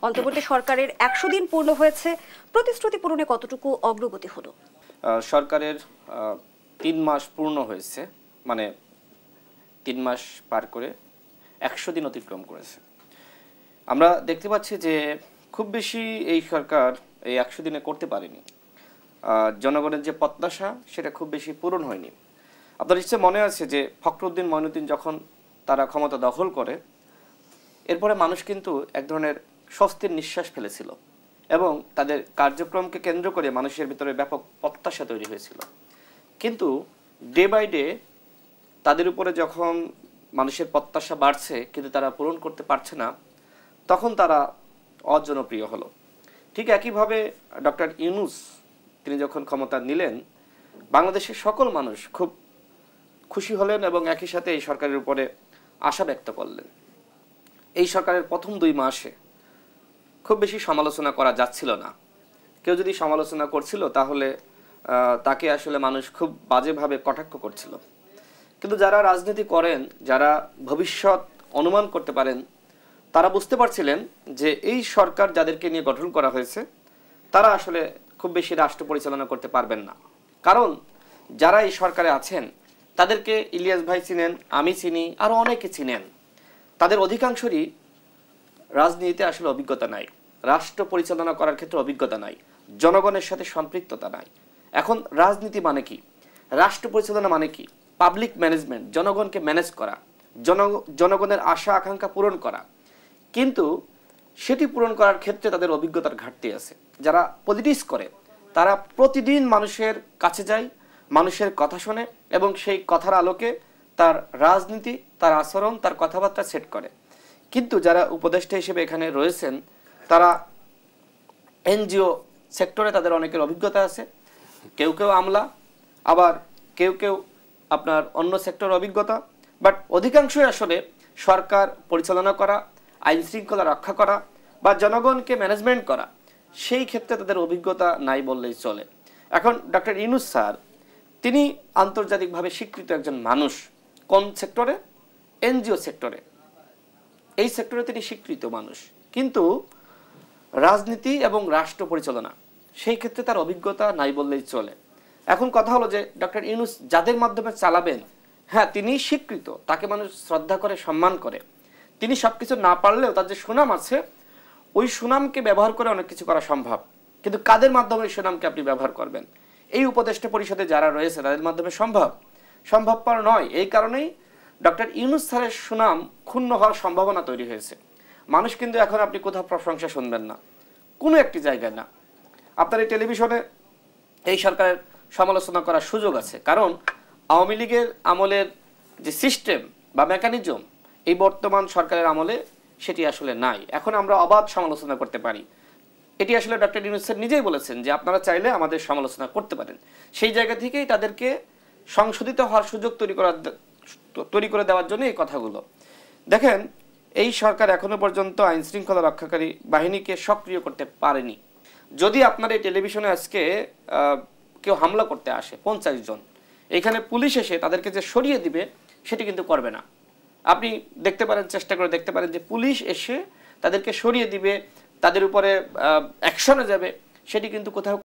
অন্তর্বর্তী সরকারের ১০০ দিন পূর্ণ হয়েছে, প্রতিশ্রুতি পূরণে কতটুকু অগ্রগতি হলো? সরকারের ৩ মাস পূর্ণ হয়েছে, মানে ৩ মাস পার করে ১০০ দিন অতিক্রম করেছে। আমরা দেখতে পাচ্ছি যে খুব বেশি এই সরকার এই ১০০ দিনে করতে পারেনি। জনগণের যে প্রত্যাশা সেটা খুব বেশি পূরণ হয়নি। আপনার নিশ্চয় মনে আছে যে ফখরুদ্দিন মঈনুদ্দিন যখন তারা ক্ষমতা দখল করে, এরপরে মানুষ কিন্তু এক ধরনের স্বস্তির নিঃশ্বাস ফেলেছিল এবং তাদের কার্যক্রমকে কেন্দ্র করে মানুষের ভিতরে ব্যাপক প্রত্যাশা তৈরি হয়েছিল। কিন্তু ডে বাই ডে তাদের উপরে যখন মানুষের প্রত্যাশা বাড়ছে কিন্তু তারা পূরণ করতে পারছে না, তখন তারা অজনপ্রিয় হলো। ঠিক একইভাবে ডক্টর ইউনূস তিনি যখন ক্ষমতা নিলেন, বাংলাদেশের সকল মানুষ খুব খুশি হলেন এবং একই সাথে এই সরকারের উপরে আশা ব্যক্ত করলেন। এই সরকারের প্রথম ২ মাসে খুব বেশি সমালোচনা করা যাচ্ছিল না। কেউ যদি সমালোচনা করছিল তাহলে তাকে আসলে মানুষ খুব বাজেভাবে কটাক্ষ করছিল। কিন্তু যারা রাজনীতি করেন, যারা ভবিষ্যৎ অনুমান করতে পারেন, তারা বুঝতে পারছিলেন যে এই সরকার যাদেরকে নিয়ে গঠন করা হয়েছে তারা আসলে খুব বেশি রাষ্ট্র পরিচালনা করতে পারবেন না। কারণ যারা এই সরকারে আছেন তাদেরকে ইলিয়াস ভাই চিনেন, আমি চিনি, আরও অনেকে চিনেন। তাদের অধিকাংশরই রাজনীতিতে আসলে অভিজ্ঞতা নাই, রাষ্ট্র পরিচালনা করার ক্ষেত্রে অভিজ্ঞতা নাই, জনগণের সাথে সম্পৃক্ততা নাই। এখন রাজনীতি মানে কি, রাষ্ট্র পরিচালনা মানে কি? পাবলিক ম্যানেজমেন্ট, জনগণকে ম্যানেজ করা, জনগণের আশা আকাঙ্ক্ষা পূরণ করা। কিন্তু সেটি পূরণ করার ক্ষেত্রে তাদের অভিজ্ঞতার ঘাটতি আছে। যারা পলিটিক্স করে তারা প্রতিদিন মানুষের কাছে যায়, মানুষের কথা শোনে এবং সেই কথার আলোকে তার রাজনীতি, তার আচরণ, তার কথাবার্তা সেট করে। কিন্তু যারা উপদেষ্টা হিসেবে এখানে রয়েছেন তারা এনজিও সেক্টরে তাদের অনেকের অভিজ্ঞতা আছে, কেউ কেউ আমলা, আবার কেউ কেউ আপনার অন্য সেক্টরের অভিজ্ঞতা, বাট অধিকাংশই আসলে সরকার পরিচালনা করা, আইন শৃঙ্খলা রক্ষা করা বা জনগণকে ম্যানেজমেন্ট করা, সেই ক্ষেত্রে তাদের অভিজ্ঞতা নাই বললেই চলে। এখন ডক্টর ইউনূস স্যার তিনি আন্তর্জাতিকভাবে স্বীকৃত একজন মানুষ। কোন সেক্টরে? এনজিও সেক্টরে। এই সেক্টরে তিনি স্বীকৃত মানুষ, কিন্তু রাজনীতি এবং রাষ্ট্র পরিচালনা সেই ক্ষেত্রে তার অভিজ্ঞতা নাই বললেই চলে। এখন কথা হলো যে ডক্টর ইউনূস যাদের মাধ্যমে চালাবেন, হ্যাঁ তিনি স্বীকৃত, তাকে মানুষ শ্রদ্ধা করে, সম্মান করে। তিনি সব কিছু না পারলেও তার যে সুনাম আছে, ওই সুনামকে ব্যবহার করে অনেক কিছু করা সম্ভব। কিন্তু কাদের মাধ্যমে ওই সুনামকে আপনি ব্যবহার করবেন? এই উপদেষ্টা পরিষদে যারা রয়েছে তাদের মাধ্যমে সম্ভবপর নয়। এই কারণেই ডক্টর ইউনূস স্যারের সুনাম ক্ষুণ্ণ হওয়ার সম্ভাবনা তৈরি হয়েছে। মানুষ কিন্তু এখন আপনি কোথাও প্রশংসা শুনবেন না, কোনো একটি জায়গায় না। আপনার এই টেলিভিশনে এই সরকারের সমালোচনা করার সুযোগ আছে, কারণ আওয়ামী লীগের আমলের যে সিস্টেম বা মেকানিজম এই বর্তমান সরকারের আমলে সেটি আসলে নাই। এখন আমরা অবাধ সমালোচনা করতে পারি। এটি আসলে ডক্টর ইউনূস স্যার নিজেই বলেছেন যে আপনারা চাইলে আমাদের সমালোচনা করতে পারেন। সেই জায়গা থেকেই তাদেরকে সংশোধিত হওয়ার সুযোগ তৈরি করে দেওয়ার জন্য এই কথাগুলো। দেখেন, এই সরকার এখনো পর্যন্ত আইন শৃঙ্খলা রক্ষাকারী বাহিনীকে সক্রিয় করতে পারেনি। যদি আপনার এই টেলিভিশনে আজকে কেউ হামলা করতে আসে 50 জন, এখানে পুলিশ এসে তাদেরকে যে সরিয়ে দিবে সেটি কিন্তু করবে না। আপনি দেখতে পারেন, চেষ্টা করে দেখতে পারেন যে পুলিশ এসে তাদেরকে সরিয়ে দিবে, তাদের উপরে অ্যাকশনে যাবে, সেটি কিন্তু কোথাও